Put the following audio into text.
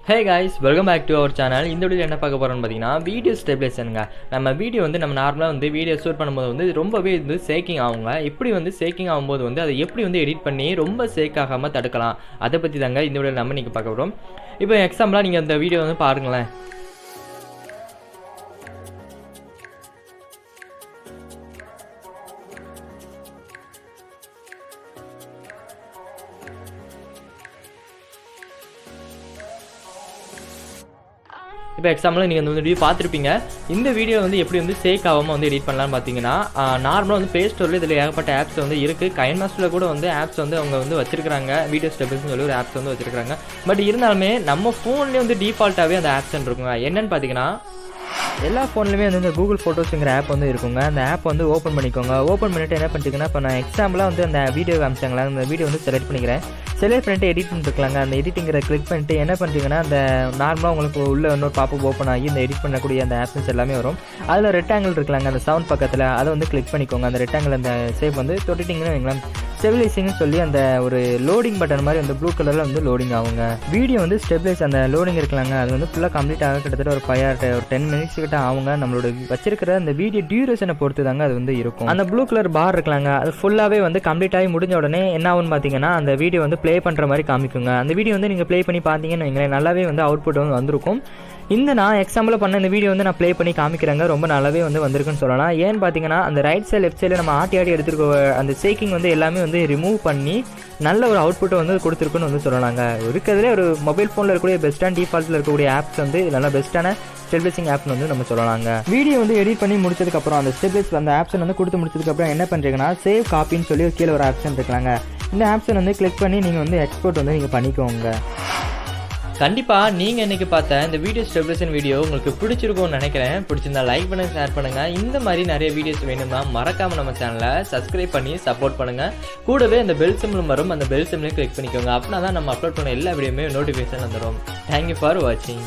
Hey guys, welcome back to our channel. இந்த வீடியோல என்ன பார்க்க போறோம்னு பாத்தீங்கன்னா வீடியோ ஸ்டெபிலைசேஷன்ங்க. நம்ம வீடியோ நம்ம நார்மலா வீடியோ ஷூட் பண்ணும்போது ரொம்பவே சேக்கிங் ஆகுங்க. இப்படி சேக்கிங் ஆகும்போது அதை எப்படி எடிட் பண்ணி ரொம்ப சேக் ஆகாம தடுக்கலாம். அத பத்தி தாங்க இந்த வீடியோல நம்ம இன்னைக்கு பார்க்க போறோம். இப்போ எக்ஸாம்பிளா நீங்க இந்த வீடியோ பாருங்களேன். இப்போ எக்ஸாம்பிள் நீங்கள் இந்த வீடியோ பார்த்துருப்பீங்க. இந்த வீடியோ எப்படி சேக் ஆகாமல் எடிட் பண்ணலாம்னு பார்த்தீங்கன்னா நார்மலாக ப்ளே ஸ்டோரில் இதில் ஏகப்பட்ட ஆப்ஸ் இருக்குது. கைன் மாஸ்டரில் கூட ஆப்ஸ் அவங்க வச்சிருக்காங்க. வீடியோ ஸ்டெபில்ஸ்னு சொல்லி ஒரு ஆப்ஸ் வச்சிருக்காங்க. பட் இருந்தாலுமே நம்ம ஃபோன்லேயே டிஃபால்ட்டாகவே அந்த ஆப்ஸ் இருக்குங்க. என்னென்னு பார்த்தீங்கன்னா எல்லா ஃபோன்லையுமே இந்த கூகுள் ஃபோட்டோஸுங்கிற ஆப் இருக்குங்க. அந்த ஆப் ஓப்பன் பண்ணிக்கோங்க. ஓப்பன் பண்ணிவிட்டு என்ன பண்ணிட்டீங்கன்னா இப்போ நான் எக்ஸாம்பிளாக அந்த வீடியோ காமிச்சாங்களா அந்த வீடியோ செலக்ட் பண்ணிக்கிறேன். செலக்ட் பண்ணிட்டு எடிட் பண்ணிருக்கலாங்க. அந்த எடிட்டிங்கிற கிளிக் பண்ணிட்டு என்ன பண்ணுறீங்கன்னா அந்த நார்மலாக உங்களுக்கு உள்ள இன்னொரு பாப்பப் ஓப்பன் ஆகி இந்த எடிட் பண்ணக்கூடிய அந்த ஆப்ஷன்ஸ் எல்லாமே வரும். அதில் ரெக்டாங்கிள் இருக்கலாங்க அந்த சவுண்ட் பக்கத்தில் அதை கிளிக் பண்ணிக்கோங்க. அந்த ரெக்டாங்கிள் அந்த ஷேப் தொட்டிட்டிங்கன்னு வைங்களேன். ஸ்டெபிலைசிங்னு சொல்லி அந்த ஒரு லோடிங் பட்டன் மாதிரி அந்த ப்ளூ கலரில் லோடிங் ஆகுங்க. வீடியோ ஸ்டெபிலைஸ் அந்த லோடிங் இருக்கலாங்க. அது ஃபுல்லாக கம்ப்ளீட் ஆக கிட்டத்தட்ட ஒரு 10 மினிட்ஸ் கிட்ட ஆகுங்க. நம்மளோட வச்சிருக்கிற அந்த வீடியோ டியூரேஷனை பொறுத்து தாங்க அது இருக்கும். அந்த ப்ளூ கலர் பார் இருக்கலாங்க. அது ஃபுல்லாகவே கம்ப்ளீட் ஆகி முடிஞ்ச உடனே என்ன ஆகுன்னு பார்த்தீங்கன்னா அந்த வீடியோ ப்ளே பண்ணுற மாதிரி காமிக்குங்க. அந்த வீடியோ நீங்கள் ப்ளே பண்ணி பார்த்தீங்கன்னு வைங்களேன், நல்லாவே அவுட்புட் வந்திருக்கும். இந்த நான் எக்ஸாம்பிள் பண்ண இந்த வீடியோ நான் ப்ளே பண்ணி காமிக்கிறேங்க. ரொம்ப நல்லாவே வந்திருக்குன்னு சொல்லலாம். ஏன்னு பார்த்தீங்கன்னா அந்த ரைட் சைடு லெஃப்ட் சைடில் நம்ம ஆட்டி எடுத்துருக்க அந்த ஷேக்கிங் எல்லாமே ரிமூவ் பண்ணி நல்ல ஒரு அவுட்புட்டை கொடுத்துருக்குன்னு சொல்லலாங்க. இருக்கிறதுலே ஒரு மொபைல் ஃபோனில் இருக்கக்கூடிய பெஸ்ட்டான டிஃபால்ட்டில் இருக்கக்கூடிய ஆப்ஸ் நல்லா பெஸ்ட்டான ஸ்டெபிலைசிங் ஆப்னு நம்ம சொல்லலாங்க. வீடியோ எடிட் பண்ணி முடிச்சதுக்கப்புறம் அந்த ஸ்டெபிலைஸ் அந்த ஆப்ஷன் கொடுத்து முடிச்சதுக்கப்புறம் என்ன பண்ணுறீங்கன்னா சேவ் காப்பின்னு சொல்லி கீழே ஒரு ஆப்ஷன் இருக்கலாங்க. இந்த ஆப்ஷன் கிளிக் பண்ணி நீங்கள் எக்ஸ்போர்ட் நீங்கள் பண்ணிக்கோங்க. கண்டிப்பாக நீங்கள் இன்றைக்கி பார்த்த இந்த வீடியோ ஸ்டெபிலைசேஷன் வீடியோ உங்களுக்கு பிடிச்சிருக்கும்னு நினைக்கிறேன். பிடிச்சிருந்தா லைக் பண்ணுங்கள், ஷேர் பண்ணுங்கள். இந்த மாதிரி நிறைய வீடியோஸ் வேணும்னா மறக்காமல் நம்ம சேனலை சப்ஸ்கிரைப் பண்ணி சப்போர்ட் பண்ணுங்கள். கூடவே அந்த பெல் சிம்பிளும் வரும், அந்த பெல் சிம்பிளையும் கிளிக் பண்ணிக்கோங்க. அப்படின்னா தான் நம்ம அப்லோட் பண்ண எல்லா வீடியோமே நோட்டிஃபிகேஷன் வந்துடும். தேங்க்யூ ஃபார் வாட்சிங்.